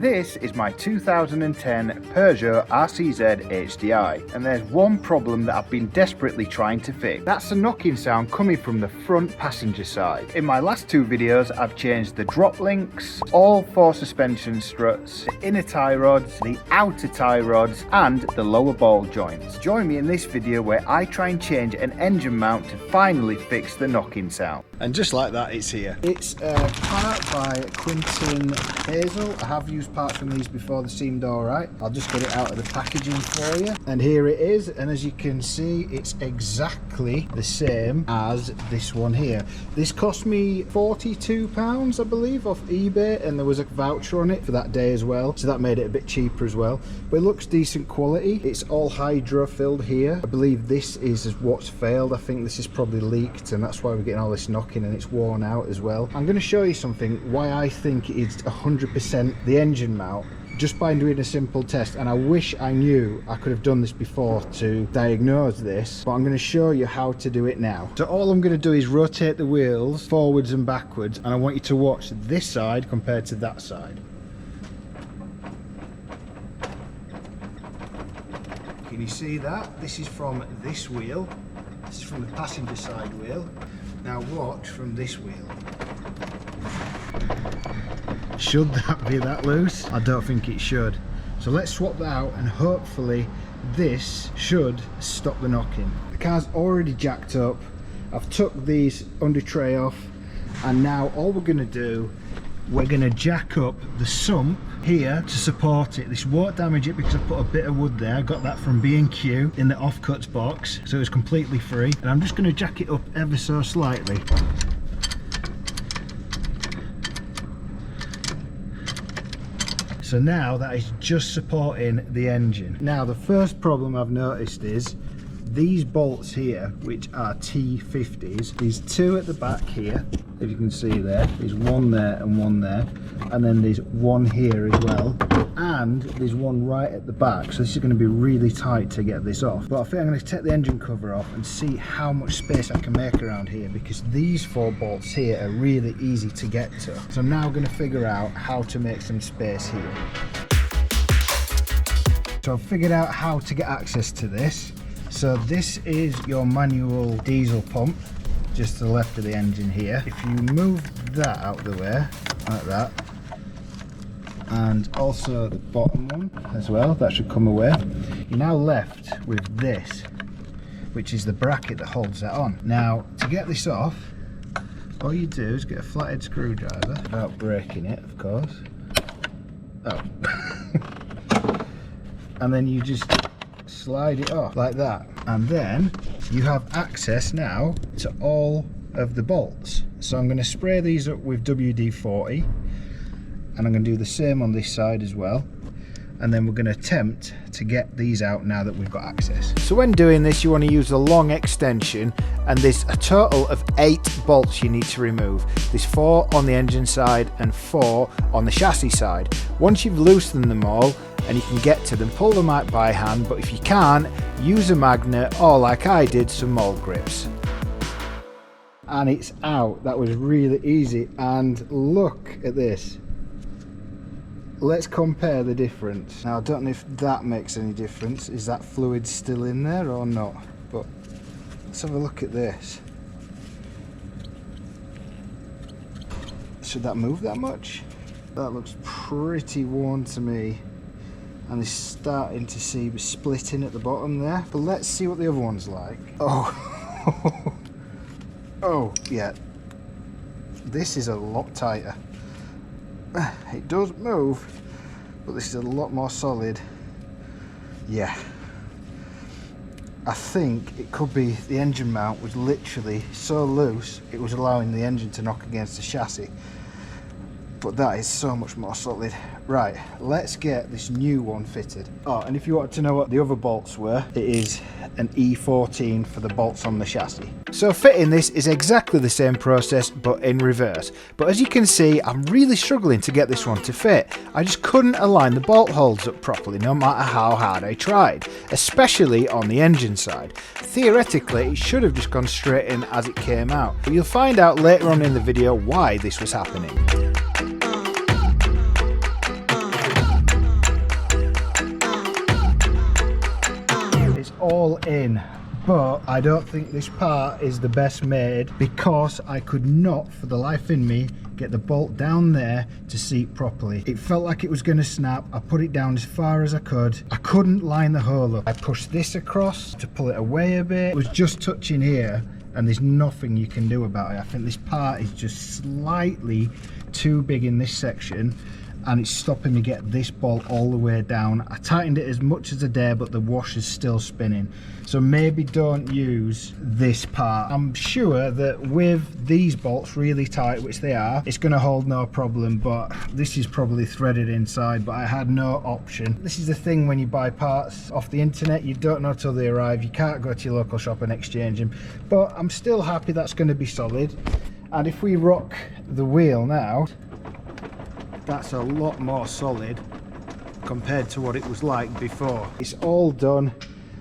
This is my 2010 Peugeot RCZ HDI, and there's one problem that I've been desperately trying to fix. That's the knocking sound coming from the front passenger side. In my last two videos, I've changed the drop links, all four suspension struts, the inner tie rods, the outer tie rods, and the lower ball joints. Join me in this video where I try and change an engine mount to finally fix the knocking sound. And just like that, it's here. It's a part by Quinton Hazel. I have used parts from these before, they seemed alright. I'll just get it out of the packaging for you. And here it is, and as you can see, it's exactly the same as this one here. This cost me £42, I believe, off eBay, and there was a voucher on it for that day as well, so that made it a bit cheaper as well. But it looks decent quality. It's all hydro filled here. I believe this is what's failed. I think this is probably leaked, and that's why we're getting all this knocking, and it's worn out as well. I'm going to show you something why I think it's 100% the engine mount, just by doing a simple test. And I wish I knew I could have done this before to diagnose this, but I'm going to show you how to do it now. So all I'm going to do is rotate the wheels forwards and backwards, and I want you to watch this side compared to that side. Can you see that? This is from this wheel. This is from the passenger side wheel. Now watch from this wheel. Should that be that loose? I don't think it should. So let's swap that out, and hopefully this should stop the knocking. The car's already jacked up. I've took these under tray off, and now all we're going to do, we're going to jack up the sump here to support it. This won't damage it because I've put a bit of wood there. I got that from B&Q in the offcuts box, so it's completely free. And I'm just going to jack it up ever so slightly. So now that is just supporting the engine. Now the first problem I've noticed is these bolts here, which are T50s, there's two at the back here, if you can see there, there's one there and one there, and then there's one here as well, and there's one right at the back, so this is going to be really tight to get this off. But I think I'm going to take the engine cover off and see how much space I can make around here, because these four bolts here are really easy to get to. So I'm now going to figure out how to make some space here. So I've figured out how to get access to this. So this is your manual diesel pump, just to the left of the engine here. If you move that out of the way, like that, and also the bottom one as well, that should come away, you're now left with this, which is the bracket that holds that on. Now, to get this off, all you do is get a flathead screwdriver, without breaking it, of course. Oh. And then you just slide it off like that, and then you have access now to all of the bolts. So I'm going to spray these up with WD-40, and I'm going to do the same on this side as well, and then we're going to attempt to get these out now that we've got access. So when doing this, you want to use a long extension, and there's a total of 8 bolts you need to remove. There's 4 on the engine side and 4 on the chassis side. Once you've loosened them all and you can get to them, pull them out by hand, but if you can't, use a magnet, or like I did, some mold grips. And it's out. That was really easy, and look at this. Let's compare the difference. Now I don't know if that makes any difference. Is that fluid still in there or not? But let's have a look at this. Should that move that much? That looks pretty worn to me, and it's starting to see the splitting at the bottom there. But let's see what the other one's like. Oh, oh yeah, this is a lot tighter. It does move, but this is a lot more solid. Yeah, I think it could be the engine mount was literally so loose it was allowing the engine to knock against the chassis, but that is so much more solid. Right, let's get this new one fitted. Oh, and if you wanted to know what the other bolts were, it is an E14 for the bolts on the chassis. So fitting this is exactly the same process, but in reverse. But as you can see, I'm really struggling to get this one to fit. I just couldn't align the bolt holes up properly, no matter how hard I tried, especially on the engine side. Theoretically, it should have just gone straight in as it came out, but you'll find out later on in the video why this was happening. all in, but I don't think this part is the best made because I could not for the life in me get the bolt down there to seat properly. It felt like it was going to snap. I put it down as far as I could. I couldn't line the hole up. I pushed this across to pull it away a bit. It was just touching here and there's nothing you can do about it. I think this part is just slightly too big in this section and it's stopping me get this bolt all the way down. I tightened it as much as I dare, but the washer's still spinning. So maybe don't use this part. I'm sure that with these bolts really tight, which they are, it's gonna hold no problem, but this is probably threaded inside, but I had no option. This is the thing when you buy parts off the internet, you don't know till they arrive. You can't go to your local shop and exchange them, but I'm still happy that's gonna be solid. And if we rock the wheel now, that's a lot more solid compared to what it was like before. It's all done.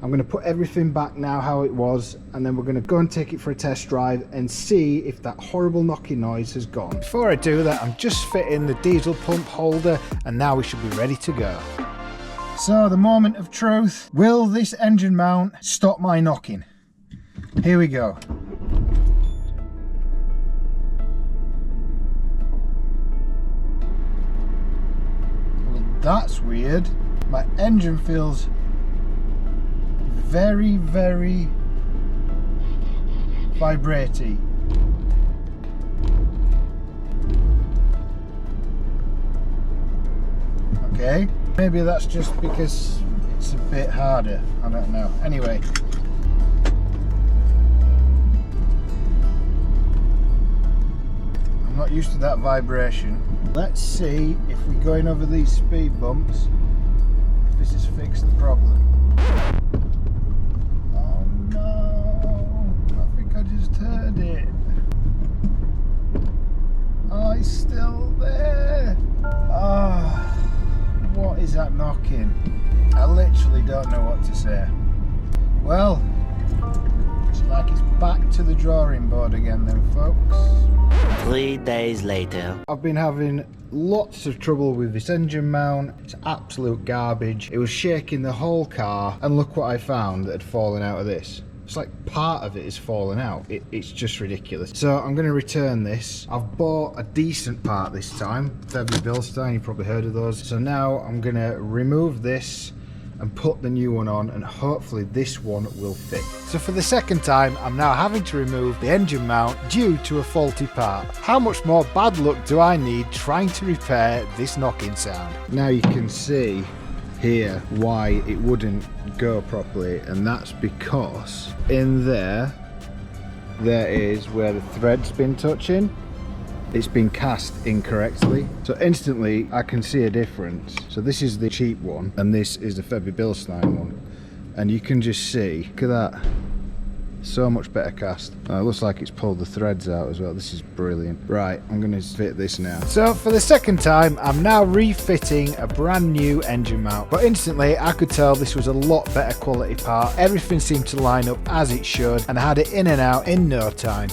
I'm going to put everything back now how it was, and then we're going to go and take it for a test drive and see if that horrible knocking noise has gone. Before I do that, I'm just fitting the diesel pump holder and now we should be ready to go. So the moment of truth, will this engine mount stop my knocking? Here we go. That's weird. My engine feels very, very vibraty. Okay, maybe that's just because it's a bit harder. I don't know. Anyway. I'm not used to that vibration. Let's see if we're going over these speed bumps, if this has fixed the problem. Oh no, I think I just heard it. Oh, it's still there. Oh, what is that knocking? I literally don't know what to say. Well, it's like it's back to the drawing board again then, folks. 3 days later. I've been having lots of trouble with this engine mount. It's absolute garbage. It was shaking the whole car, and look what I found that had fallen out of this. It's like part of it is falling out. It's just ridiculous. So I'm going to return this. I've bought a decent part this time. Febby Bilstein, you've probably heard of those. So now I'm going to remove this and put the new one on, and hopefully this one will fit. So for the second time, I'm now having to remove the engine mount due to a faulty part. How much more bad luck do I need trying to repair this knocking sound? Now you can see here why it wouldn't go properly, and that's because in there is where the thread's been touching. It's been cast incorrectly, so instantly I can see a difference. So this is the cheap one and this is the Febby Bilstein one, and you can just see, look at that, so much better cast. It looks like it's pulled the threads out as well. This is brilliant. Right, I'm going to fit this now. So for the second time, I'm now refitting a brand new engine mount, but instantly I could tell this was a lot better quality part. Everything seemed to line up as it should, and I had it in and out in no time.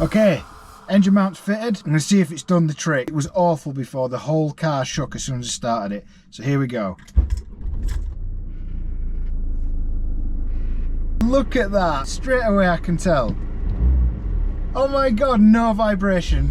Okay, engine mount's fitted. I'm going to see if it's done the trick. It was awful before. The whole car shook as soon as I started it. So here we go. Look at that. Straight away I can tell. Oh my god, no vibration.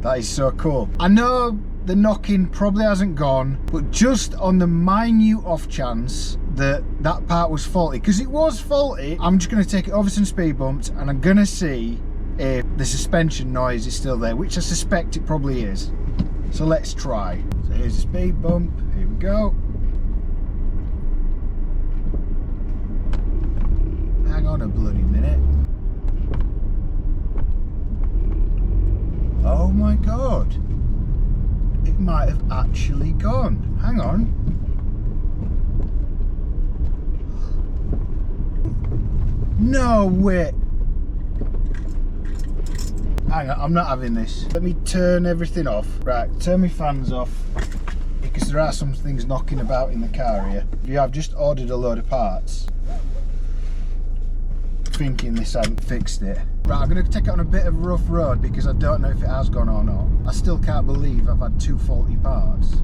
That is so cool. I know the knocking probably hasn't gone, but just on the minute off chance that that part was faulty, because it was faulty, I'm just going to take it over some speed bumps and I'm going to see if the suspension noise is still there, which I suspect it probably is. So let's try. So here's a speed bump. Here we go. Hang on a bloody minute. Oh my god. It might have actually gone. Hang on. No way. Hang on, I'm not having this. Let me turn everything off. Right, turn my fans off, because there are some things knocking about in the car here. I've just ordered a load of parts, thinking this hadn't fixed it. Right, I'm going to take it on a bit of a rough road because I don't know if it has gone or not. I still can't believe I've had two faulty parts.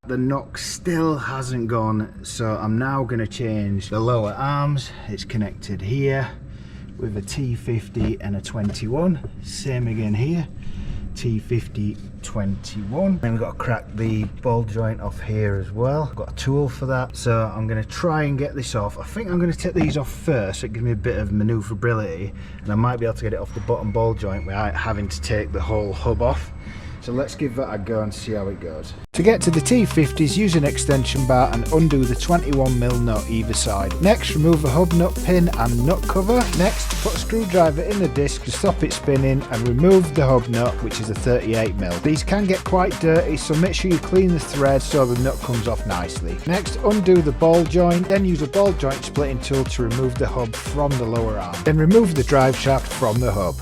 The knock still hasn't gone, so I'm now going to change the lower arms. It's connected here with a T50 and a 21. Same again here, T50, 21. Then we've got to crack the ball joint off here as well. I've got a tool for that, so I'm going to try and get this off. I think I'm going to take these off first, so it gives me a bit of manoeuvrability, and I might be able to get it off the bottom ball joint without having to take the whole hub off. So let's give that a go and see how it goes. To get to the T50s, use an extension bar and undo the 21mm nut either side. Next, remove the hub nut pin and nut cover. Next, put a screwdriver in the disc to stop it spinning and remove the hub nut, which is a 38mm. These can get quite dirty, so make sure you clean the thread so the nut comes off nicely. Next, undo the ball joint, then use a ball joint splitting tool to remove the hub from the lower arm. Then remove the drive shaft from the hub.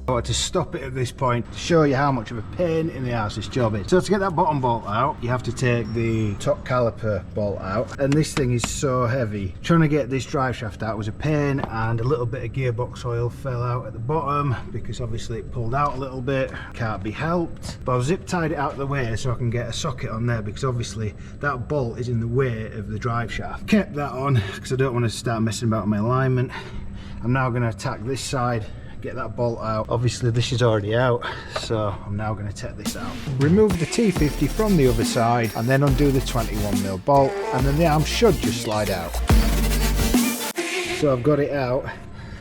I wanted to stop it at this point to show you how much of a pain in the ass this job is. So to get that bottom bolt out, you have to take the top caliper bolt out, and this thing is so heavy. Trying to get this drive shaft out was a pain, and a little bit of gearbox oil fell out at the bottom because obviously it pulled out a little bit. Can't be helped. But I've zip tied it out of the way so I can get a socket on there, because obviously that bolt is in the way of the drive shaft. Kept that on because I don't want to start messing about with my alignment. I'm now going to attack this side, get that bolt out. Obviously this is already out, so I'm now going to take this out. Remove the T50 from the other side and then undo the 21mm bolt, and then the arm should just slide out. So I've got it out,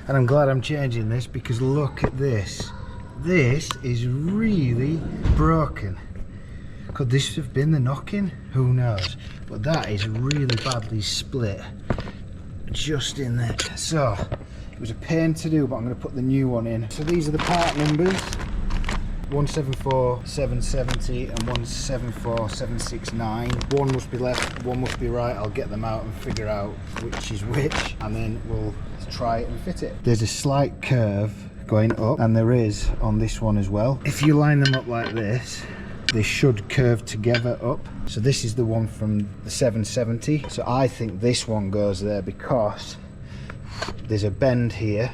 and I'm glad I'm changing this, because look at this. This is really broken. Could this have been the knocking? Who knows? But that is really badly split just in there. So it was a pain to do, but I'm going to put the new one in. So these are the part numbers: 174770 and 174769. One must be left, one must be right. I'll get them out and figure out which is which, and then we'll try it and fit it. There's a slight curve going up, and there is on this one as well. If you line them up like this, they should curve together up. So this is the one from the 770. So I think this one goes there because there's a bend here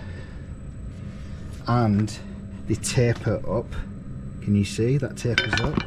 and they taper up. Can you see that tapers up?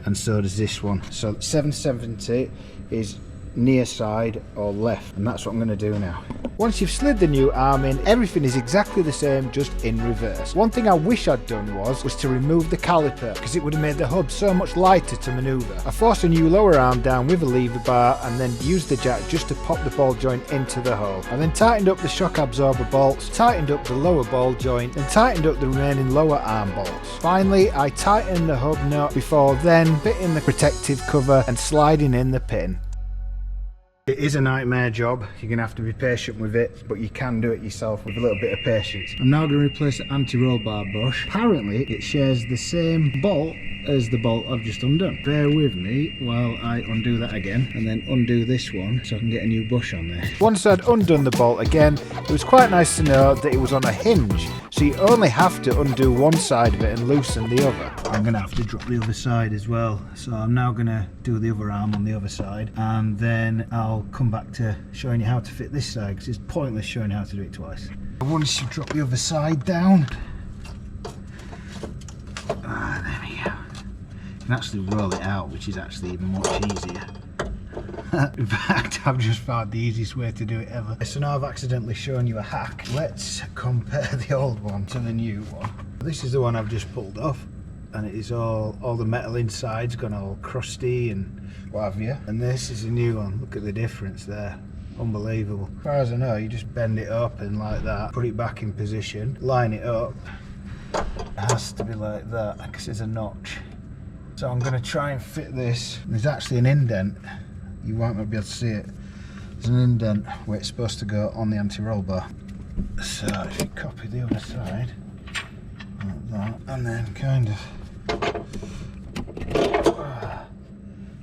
And so does this one. So 770 is near side or left, and that's what I'm going to do now. Once you've slid the new arm in, everything is exactly the same, just in reverse. One thing I wish I'd done was to remove the caliper, because it would have made the hub so much lighter to manoeuvre. I forced a new lower arm down with a lever bar and then used the jack just to pop the ball joint into the hole. I then tightened up the shock absorber bolts, tightened up the lower ball joint, and tightened up the remaining lower arm bolts. Finally, I tightened the hub nut before then fitting the protective cover and sliding in the pin. It is a nightmare job. You're going to have to be patient with it, but you can do it yourself with a little bit of patience. I'm now going to replace the anti-roll bar bush. Apparently it shares the same bolt as the bolt I've just undone. Bear with me while I undo that again and then undo this one so I can get a new bush on there. Once I'd undone the bolt again, it was quite nice to know that it was on a hinge, so you only have to undo one side of it and loosen the other. I'm going to have to drop the other side as well, so I'm now going to do the other arm on the other side, and then I'll come back to showing you how to fit this side, because it's pointless showing you how to do it twice. Once you drop the other side down, there we go. You can actually roll it out, which is actually even much easier. In fact, I've just found the easiest way to do it ever. So now I've accidentally shown you a hack. Let's compare the old one to the new one. This is the one I've just pulled off, and it is all the metal inside's gone all crusty and what have you. And this is a new one. Look at the difference there. Unbelievable. As far as I know, you just bend it up and like that, put it back in position, line it up. It has to be like that because there's a notch. So I'm going to try and fit this. There's actually an indent. You won't be able to see it. There's an indent where it's supposed to go on the anti-roll bar. So if you copy the other side like that, and then kind of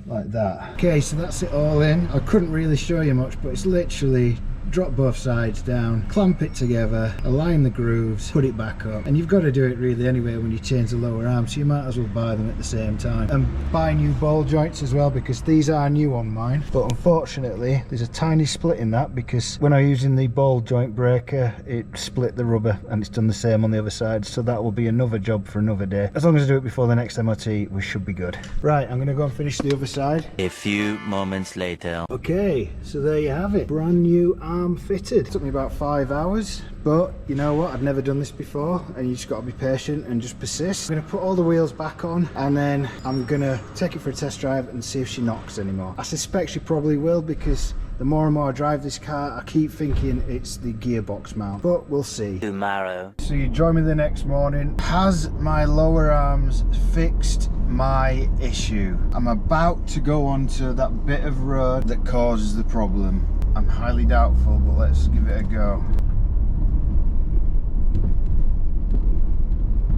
like that. Okay, so that's it all in. I couldn't really show you much, but it's literally drop both sides down, clamp it together, align the grooves, put it back up. And you've got to do it really anyway when you change the lower arm, so you might as well buy them at the same time. And buy new ball joints as well, because these are new on mine. But unfortunately, there's a tiny split in that, because when I'm using the ball joint breaker, it split the rubber, and it's done the same on the other side. So that will be another job for another day. As long as I do it before the next MOT, we should be good. Right, I'm going to go and finish the other side. A few moments later. Okay, so there you have it. Brand new arm fitted. It took me about 5 hours, but you know what? I've never done this before, and you just got to be patient and just persist. I'm going to put all the wheels back on, and then I'm going to take it for a test drive and see if she knocks anymore. I suspect she probably will, because the more and more I drive this car, I keep thinking it's the gearbox mount, but we'll see. Tomorrow. So you join me the next morning. Has my lower arms fixed my issue? I'm about to go onto that bit of road that causes the problem. I'm highly doubtful, but let's give it a go.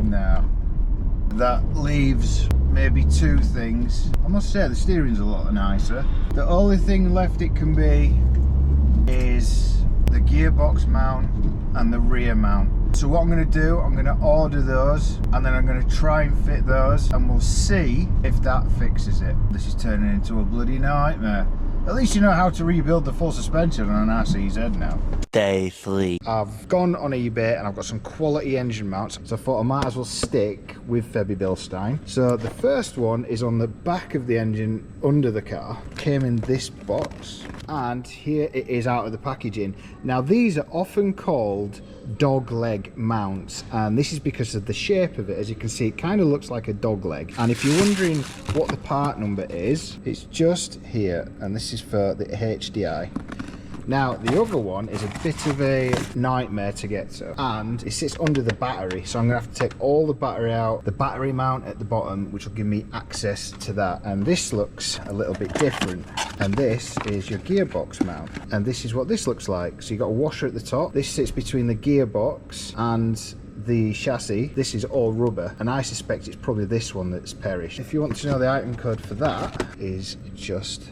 Now, that leaves maybe two things. I must say the steering's a lot nicer. The only thing left it can be is the gearbox mount and the rear mount. So what I'm going to do, I'm going to order those, and then I'm going to try and fit those, and we'll see if that fixes it. This is turning into a bloody nightmare. At least you know how to rebuild the full suspension on an RCZ now. Day 3. I've gone on eBay and I've got some quality engine mounts, so I thought I might as well stick with Febby Bilstein. So the first one is on the back of the engine under the car. Came in this box, and here it is out of the packaging. Now these are often called dog leg mounts, and this is because of the shape of it. As you can see, it kind of looks like a dog leg. And if you're wondering what the part number is, it's just here, and this is for the HDI. Now the other one is a bit of a nightmare to get to, and it sits under the battery, so I'm gonna have to take all the battery out, the battery mount at the bottom, which will give me access to that. And this looks a little bit different, and this is your gearbox mount, and this is what this looks like. So you've got a washer at the top. This sits between the gearbox and the chassis. This is all rubber, and I suspect it's probably this one that's perished. If you want to know the item code for that, is just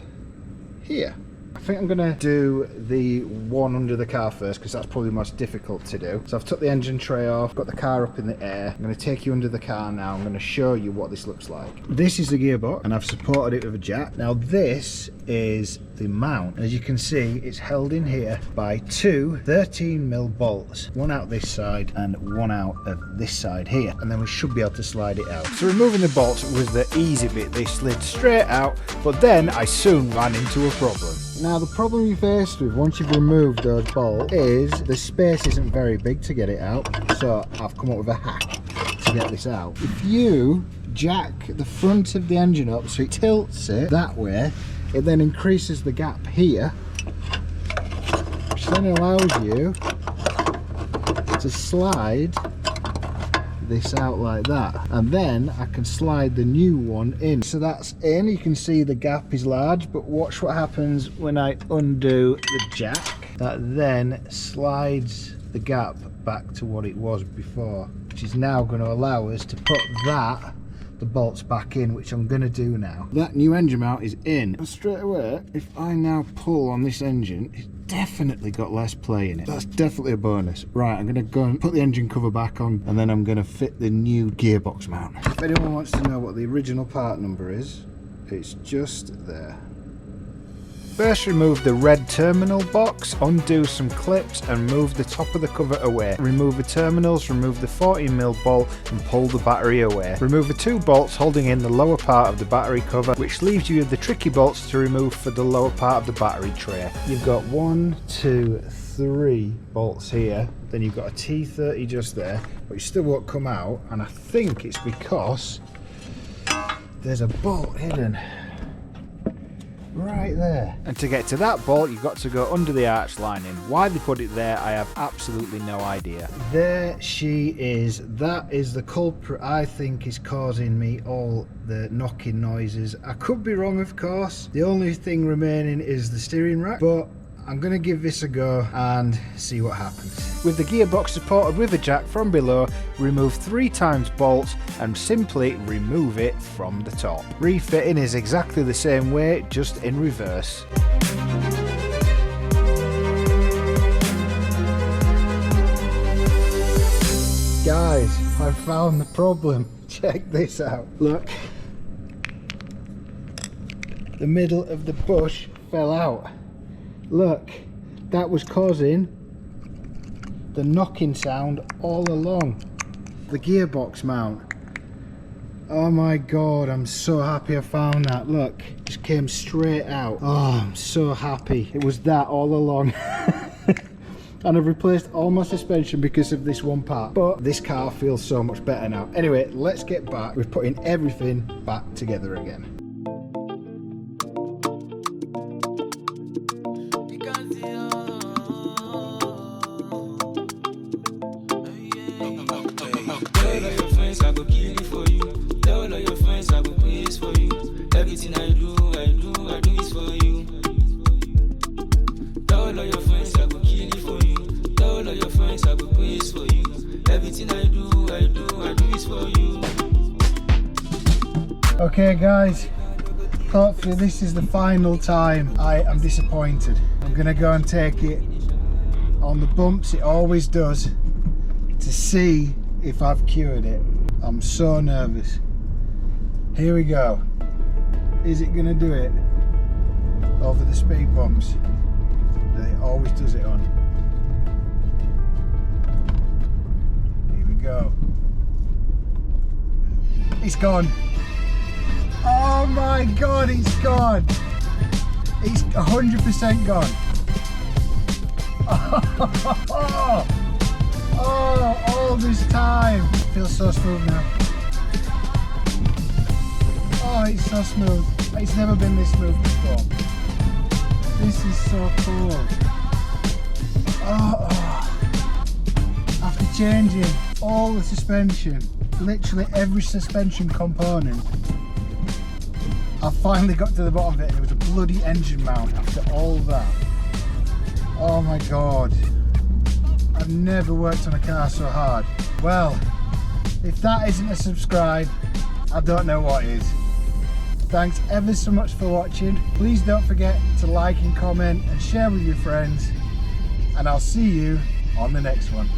here. I think I'm going to do the one under the car first, because that's probably the most difficult to do. So I've took the engine tray off, got the car up in the air. I'm going to take you under the car now. I'm going to show you what this looks like. This is the gearbox, and I've supported it with a jack. Now this is the mount. As you can see, it's held in here by two 13mm bolts, one out this side and one out of this side here, and then we should be able to slide it out. So removing the bolts was the easy bit. They slid straight out, but then I soon ran into a problem. Now the problem you're faced with once you've removed those bolts is the space isn't very big to get it out, so I've come up with a hack to get this out. If you jack the front of the engine up so it tilts it that way, it then increases the gap here, which then allows you to slide this out like that, and then I can slide the new one in. So that's in. You can see the gap is large, but watch what happens when I undo the jack. That then slides the gap back to what it was before, which is now going to allow us to put the bolts back in, which I'm going to do now. That new engine mount is in, and straight away, if I now pull on this engine, it's definitely got less play in it. That's definitely a bonus. Right, I'm going to go and put the engine cover back on, and then I'm going to fit the new gearbox mount. If anyone wants to know what the original part number is, it's just there. First, remove the red terminal box, undo some clips and move the top of the cover away. Remove the terminals, remove the 14mm bolt and pull the battery away. Remove the two bolts holding in the lower part of the battery cover, which leaves you with the tricky bolts to remove for the lower part of the battery tray. You've got 1, 2, 3 bolts here, then you've got a T30 just there, but you still won't come out, and I think it's because there's a bolt hidden right there. And to get to that bolt, you've got to go under the arch lining. Why they put it there, I have absolutely no idea. There she is. That is the culprit I think is causing me all the knocking noises. I could be wrong, of course. The only thing remaining is the steering rack, but I'm going to give this a go and see what happens. With the gearbox supported with a jack from below, remove 3 times bolts and simply remove it from the top. Refitting is exactly the same way, just in reverse. Guys, I found the problem. Check this out. Look. The middle of the bush fell out. Look, that was causing the knocking sound all along. The gearbox mount. Oh my god, I'm so happy I found that. Look, just came straight out. Oh, I'm so happy. It was that all along. And I've replaced all my suspension because of this one part. But this car feels so much better now. Anyway, let's get back with putting everything back together again. Everything I do is for you. Tell all your friends I go kill it for you. Tell all your friends I go praise for you. Everything I do is for you. Okay guys, hopefully this is the final time I am disappointed. I'm gonna go and take it on the bumps, it always does, to see if I've cured it. I'm so nervous. Here we go. Is it gonna do it over the speed bumps that it always does it on? Here we go. It's gone. Oh my god, it's gone. It's 100% gone. Oh, all this time. It feels so smooth now. Oh, it's so smooth. It's never been this smooth before. This is so cool. After changing all the suspension, literally every suspension component, I finally got to the bottom of it. It was a bloody engine mount after all that. Oh my god. I've never worked on a car so hard. Well, if that isn't a subscribe, I don't know what is. Thanks ever so much for watching. Please don't forget to like and comment and share with your friends. And I'll see you on the next one.